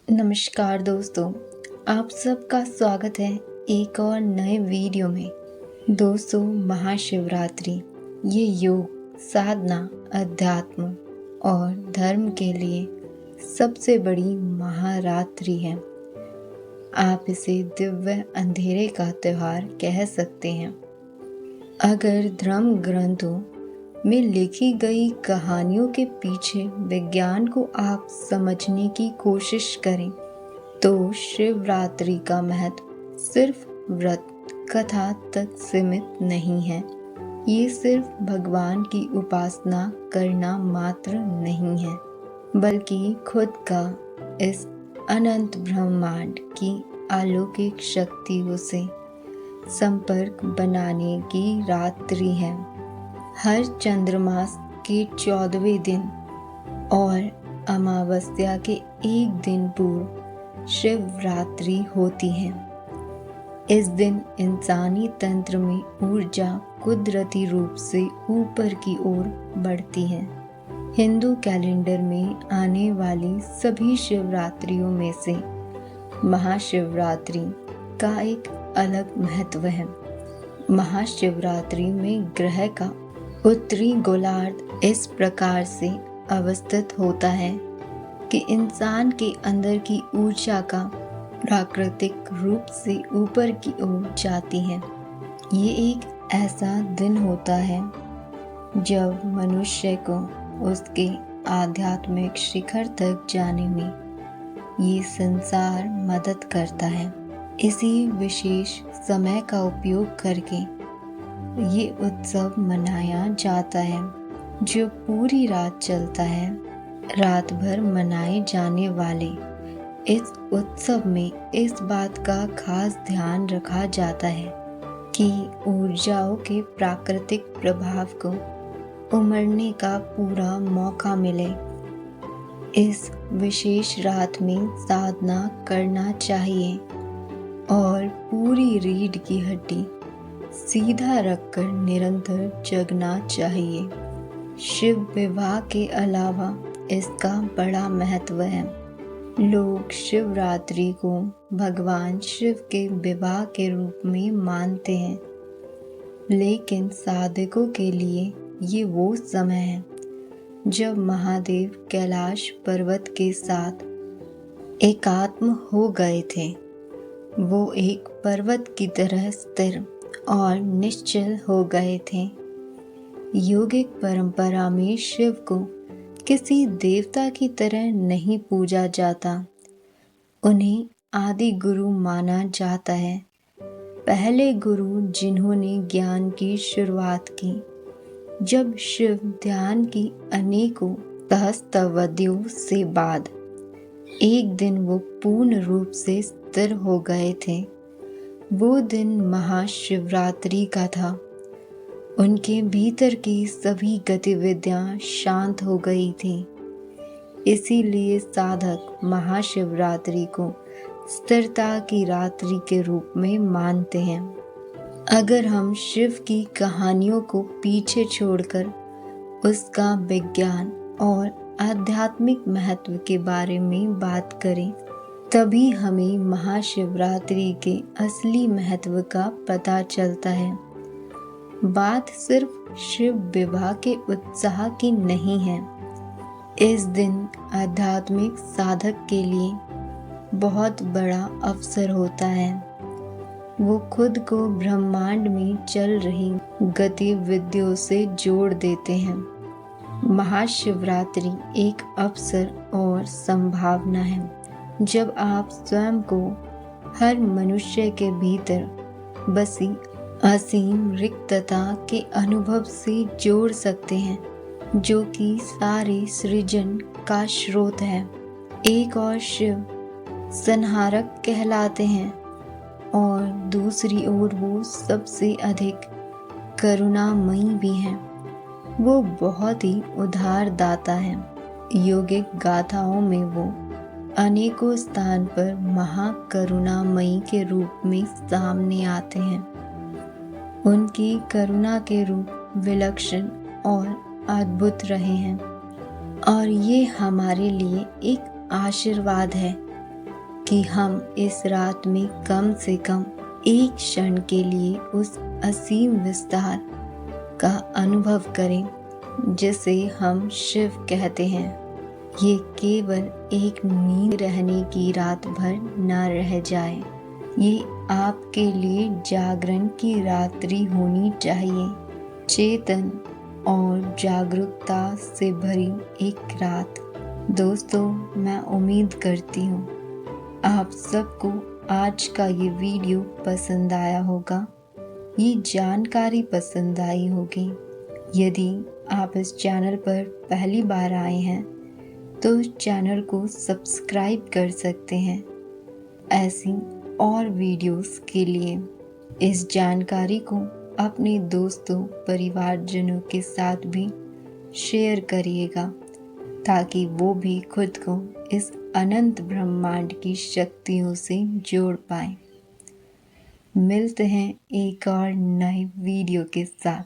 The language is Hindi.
नमस्कार दोस्तों, आप सबका स्वागत है एक और नए वीडियो में। दोस्तों, महाशिवरात्रि ये योग, साधना, अध्यात्म और धर्म के लिए सबसे बड़ी महारात्रि है। आप इसे दिव्य अंधेरे का त्योहार कह सकते हैं। अगर धर्म ग्रंथों में लिखी गई कहानियों के पीछे विज्ञान को आप समझने की कोशिश करें तो शिवरात्रि का महत्व सिर्फ व्रत कथा तक सीमित नहीं है। ये सिर्फ भगवान की उपासना करना मात्र नहीं है, बल्कि खुद का इस अनंत ब्रह्मांड की अलौकिक शक्तियों से संपर्क बनाने की रात्रि है। हर चंद्रमास के 14वें दिन और अमावस्या के एक दिन पूर्व शिवरात्रि होती है। इस दिन इंसानी तंत्र में ऊर्जा कुदरती रूप से ऊपर की ओर बढ़ती है। हिंदू कैलेंडर में आने वाली सभी शिवरात्रियों में से महाशिवरात्रि का एक अलग महत्व है। महाशिवरात्रि में ग्रह का उत्तरी गोलार्ध इस प्रकार से अवस्थित होता है कि इंसान के अंदर की ऊर्जा का प्राकृतिक रूप से ऊपर की ओर जाती है। ये एक ऐसा दिन होता है जब मनुष्य को उसके आध्यात्मिक शिखर तक जाने में ये संसार मदद करता है। इसी विशेष समय का उपयोग करके ये उत्सव मनाया जाता है जो पूरी रात चलता है। रात भर मनाए जाने वाले इस उत्सव में इस बात का खास ध्यान रखा जाता है कि ऊर्जाओं के प्राकृतिक प्रभाव को उमड़ने का पूरा मौका मिले। इस विशेष रात में साधना करना चाहिए और पूरी रीढ़ की हड्डी सीधा रखकर निरंतर जगना चाहिए। शिव विवाह के अलावा इसका बड़ा महत्व है। लोग शिवरात्रि को भगवान शिव के विवाह के रूप में मानते हैं, लेकिन साधकों के लिए ये वो समय है जब महादेव कैलाश पर्वत के साथ एकात्म हो गए थे। वो एक पर्वत की तरह स्थिर और निश्चल हो गए थे। योगिक परंपरा में शिव को किसी देवता की तरह नहीं पूजा जाता। उन्हें आदि गुरु माना जाता है, पहले गुरु जिन्होंने ज्ञान की शुरुआत की। जब शिव ध्यान की अनेकों सहस्त्रावधियों से बाद एक दिन वो पूर्ण रूप से स्थिर हो गए थे, वो दिन महाशिवरात्रि का था। उनके भीतर की सभी गतिविधियां शांत हो गई थी। इसीलिए साधक महाशिवरात्रि को स्थिरता की रात्रि के रूप में मानते हैं। अगर हम शिव की कहानियों को पीछे छोड़कर उसका विज्ञान और आध्यात्मिक महत्व के बारे में बात करें, तभी हमें महाशिवरात्रि के असली महत्व का पता चलता है। बात सिर्फ शिव विवाह के उत्साह की नहीं है। इस दिन आध्यात्मिक साधक के लिए बहुत बड़ा अवसर होता है। वो खुद को ब्रह्मांड में चल रही गतिविधियों से जोड़ देते हैं। महाशिवरात्रि एक अवसर और संभावना है जब आप स्वयं को हर मनुष्य के भीतर बसी असीम रिक्तता के अनुभव से जोड़ सकते हैं, जो कि सारे सृजन का स्रोत है। एक और शिव संहारक कहलाते हैं और दूसरी ओर वो सबसे अधिक करुणामयी भी हैं। वो बहुत ही उदार दाता है। योगिक गाथाओं में वो अनेकों स्थान पर महाकरुणामयी के रूप में सामने आते हैं। उनकी करुणा के रूप विलक्षण और अद्भुत रहे हैं और ये हमारे लिए एक आशीर्वाद है कि हम इस रात में कम से कम एक क्षण के लिए उस असीम विस्तार का अनुभव करें जिसे हम शिव कहते हैं। ये केवल एक नींद रहने की रात भर न रह जाए, ये आपके लिए जागरण की रात्रि होनी चाहिए। चेतन और जागरूकता से भरी एक रात। दोस्तों, मैं उम्मीद करती हूँ आप सबको आज का ये वीडियो पसंद आया होगा, ये जानकारी पसंद आई होगी। यदि आप इस चैनल पर पहली बार आए हैं तो इस चैनल को सब्सक्राइब कर सकते हैं ऐसी और वीडियोस के लिए। इस जानकारी को अपने दोस्तों परिवारजनों के साथ भी शेयर करिएगा ताकि वो भी खुद को इस अनंत ब्रह्मांड की शक्तियों से जोड़ पाए। मिलते हैं एक और नए वीडियो के साथ।